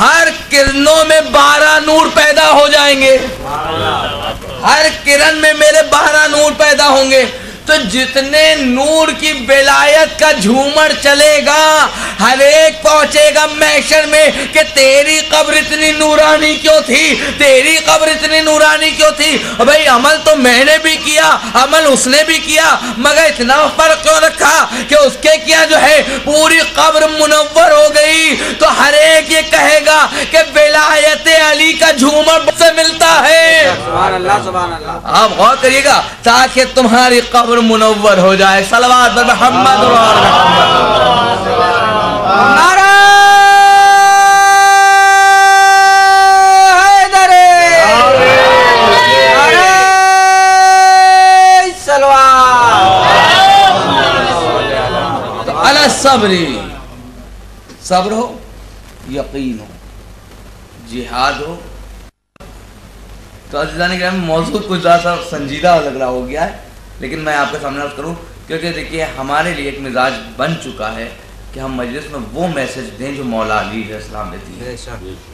ہر کرنوں میں 12 نور پیدا ہو جائیں گے، ہر کرن میں میرے 12 نور پیدا ہوں گے. تو جتنے نور کی ولایت کا جھومر چلے گا، ہر ایک پہنچے گا محشر میں کہ تیری قبر اتنی نورانی کیوں تھی، تیری قبر اتنی نورانی کیوں تھی. بھئی عمل تو میں نے بھی کیا، عمل اس نے بھی کیا، مگر اتنا فرق کیوں رکھا کہ اس کے کیا جو ہے پوری قبر منور ہو گئی. تو ہر ایک یہ کہے گا کہ ولایت علی کا جھومر سے ملتا ہے. سبحان اللہ سبحان اللہ. آپ غور کریے گا تاکہ تمہاری قبر منور ہو جائے. صلوات بر محمد و آل محمد. نعرہ حیدر، نعرہ صلوات. علی الصبر، صبر ہو، یقین ہو، جہاد ہو. تو عزیزان کرام موضوع کچھ زیادہ سنجیدہ لگ رہا ہو گیا ہے، لیکن میں آپ کے سامنے عرض کروں کیونکہ دیکھیے ہمارے لیے ایک مزاج بن چکا ہے کہ ہم مجلس میں وہ میسج دیں جو مولا علی علیہ السلام دیتی ہے.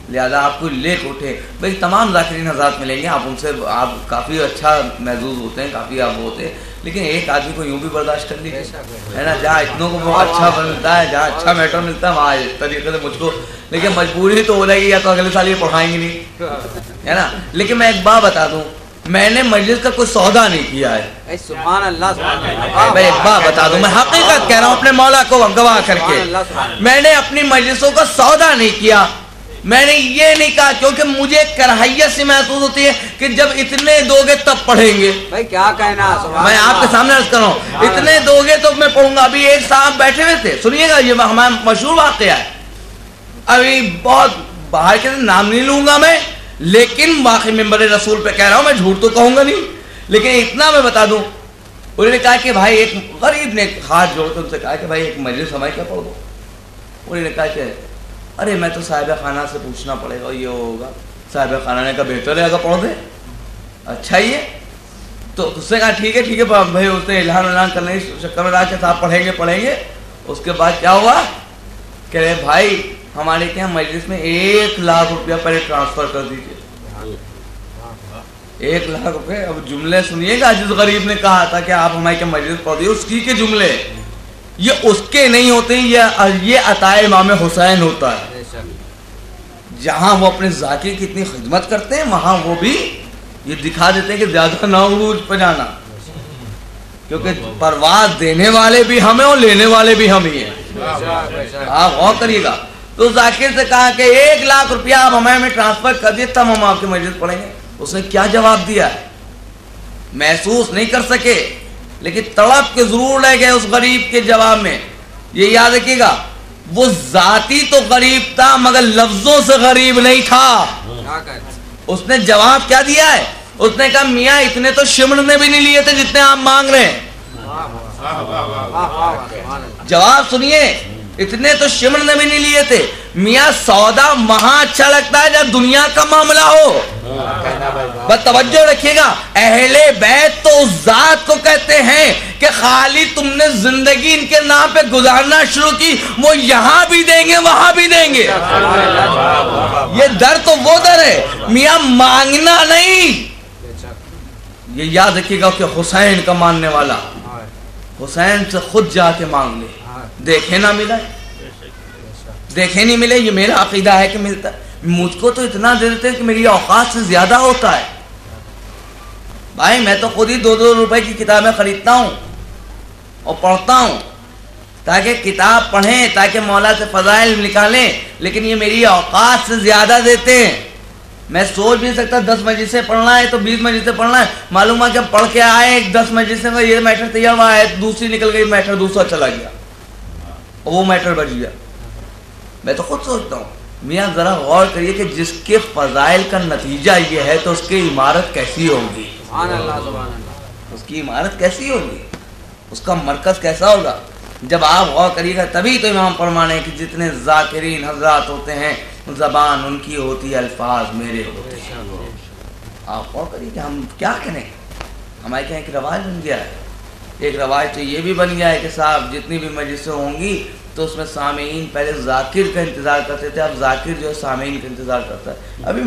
لہذا آپ کو لے کے اٹھے. بھئی تمام ذاکرین حضرات ملیں گے، آپ ان سے آپ کافی اچھا محظوظ ہوتے ہیں، کافی آپ ہوتے ہیں، لیکن ایک آدمی کو یوں بھی برداشت کر لیجیے، ہے نا. جہاں اتنوں کو وہ اچھا ملتا ہے، جہاں اچھا میٹر ملتا ہے وہاں اس طریقے سے مجھ کو، لیکن مجبوری تو ہو جائے گی، یا تو اگلے سال یہ پڑھائیں گے نہیں، ہے نا. لیکن میں ایک بات بتا دوں، میں نے مجلس کا کوئی سودا نہیں کیا ہے. سبحان اللہ سبحان اللہ. میں ایک بات بتا دوں، میں حقیقت کہہ رہا ہوں اپنے مولا کو گواہ کر کے، میں نے اپنی مجلسوں کا سودا نہیں کیا. میں نے یہ نہیں کہا کیونکہ مجھے کراہیت سے محسوس ہوتی ہے کہ جب اتنے دو گے تب پڑھیں گے. بھائی کیا کہنا، میں آپ کے سامنے عرض کر رہا ہوں اتنے دو گے تو میں پڑھوں گا. ابھی ایک صاحب بیٹھے ہوئے تھے، سنیے گا، یہ ہمارا مشہور واقعہ ہے. ابھی بہت باہر کے نام نہیں لوں گا میں، لیکن واقعی منبر رسول پہ کہہ رہا ہوں، میں جھوٹ تو کہوں گا نہیں، لیکن اتنا میں بتا دوں. انہوں نے کہا کہ بھائی ایک غریب نے ہاتھ جوڑ کر ان سے کہا کہ بھائی ایک مجلس ہماری کیا پڑھ دو. انہوں نے کہا کہ ارے میں تو صاحب خانہ سے پوچھنا پڑے گا، یہ ہوگا. صاحب خانہ نے کہا بہتر ہے اگر پڑھ دے. اچھا ہی ہے. تو اس نے کہا ٹھیک ہے ٹھیک ہے بھائی. اس نے اعلان کرنے کی چکر میں رہا کہ صاحب پڑھیں گے. اس کے بعد کیا ہوا کہ بھائی ہمارے کیا مجلس میں 1 لاکھ روپیہ پہلے ٹرانسفر کر دیجیے. 1 لاکھ روپے. اب جملے سنیے گا، جس غریب نے کہا تھا کہ آپ ہمارے کیا مجلس پڑھ دیے، اس کی کے جملے یہ اس کے نہیں ہوتے، یہ عطا امام حسین ہوتا ہے. جہاں وہ اپنے ذاکر کی اتنی خدمت کرتے ہیں وہاں وہ بھی یہ دکھا دیتے ہیں کہ زیادہ نہ عروج پہ جانا، کیونکہ پرواز دینے والے بھی ہمیں اور لینے والے بھی ہم ہی ہیں. آپ غور کریے گا. تو ذاکر سے کہا کہ 1 لاکھ روپیہ آپ ہمیں ٹرانسفر کر دیے تب ہم آپ کے مجلس پڑھیں گے. اس نے کیا جواب دیا ہے محسوس نہیں کر سکے، لیکن تڑپ کے ضرور لے گئے اس غریب کے جواب میں. یہ یاد رکھیے گا، وہ ذاتی تو غریب تھا مگر لفظوں سے غریب نہیں تھا. اس نے جواب کیا دیا ہے؟ اس نے کہا میاں اتنے تو شمر نے بھی نہیں لیے تھے جتنے آپ مانگ رہے ہیں. جواب سنیے، اتنے تو شمر نے بھی نہیں لیے تھے. میاں سودا وہاں اچھا لگتا ہے جب دنیا کا معاملہ ہو. بس توجہ رکھیے گا، اہل بیت تو اس ذات کو کہتے ہیں کہ خالی تم نے زندگی ان کے نام پہ گزارنا شروع کی، وہ یہاں بھی دیں گے وہاں بھی دیں گے. یہ در تو وہ در ہے میاں، مانگنا نہیں. یہ یاد رکھیے گا کہ حسین کا ماننے والا حسین سے خود جا کے مانگ لے. دیکھے نہ ملا، دیکھے نہیں ملے. یہ میرا عقیدہ ہے کہ ملتا. مجھ کو تو اتنا دے دیتے ہیں کہ میری اوقات سے زیادہ ہوتا ہے. بھائی میں تو خود ہی 2-2 روپے کی کتابیں خریدتا ہوں اور پڑھتا ہوں تاکہ کتاب پڑھیں، تاکہ مولا سے فضائل نکالیں، لیکن یہ میری اوقات سے زیادہ دیتے ہیں. میں سوچ بھی سکتا 10 مجلسیں پڑھنا ہے تو 20 مجلسیں پڑھنا ہے. معلوم ہے کہ پڑھ کے آئے 10 مجلسیں میں یہ میٹر تیار ہوا ہے، دوسری نکل گئی، میٹر دوسرا چلا گیا، وہ میٹر بچ گیا. میں تو خود سوچتا ہوں میاں ذرا غور کریے کہ جس کے فضائل کا نتیجہ یہ ہے تو اس کی عمارت کیسی ہوگی. اس کی عمارت کیسی ہوگی، اس کا مرکز کیسا ہوگا. جب آپ غور کریے گا تبھی تو امام فرمانے کہ جتنے ذاکرین حضرات ہوتے ہیں زبان ان کی ہوتی ہے، الفاظ میرے ہوتے ہیں. آپ غور کریے کہ ہم کیا کریں. ہمارے کیا ایک رواج بن گیا ہے. ایک رواج تو یہ بھی بن گیا ہے کہ صاحب جتنی بھی مجلسیں ہوں گی تو اس میں سامعین پہلے ذاکر کا انتظار کرتے تھے، اب ذاکر جو ہے سامعین کا انتظار کرتا ہے. ابھی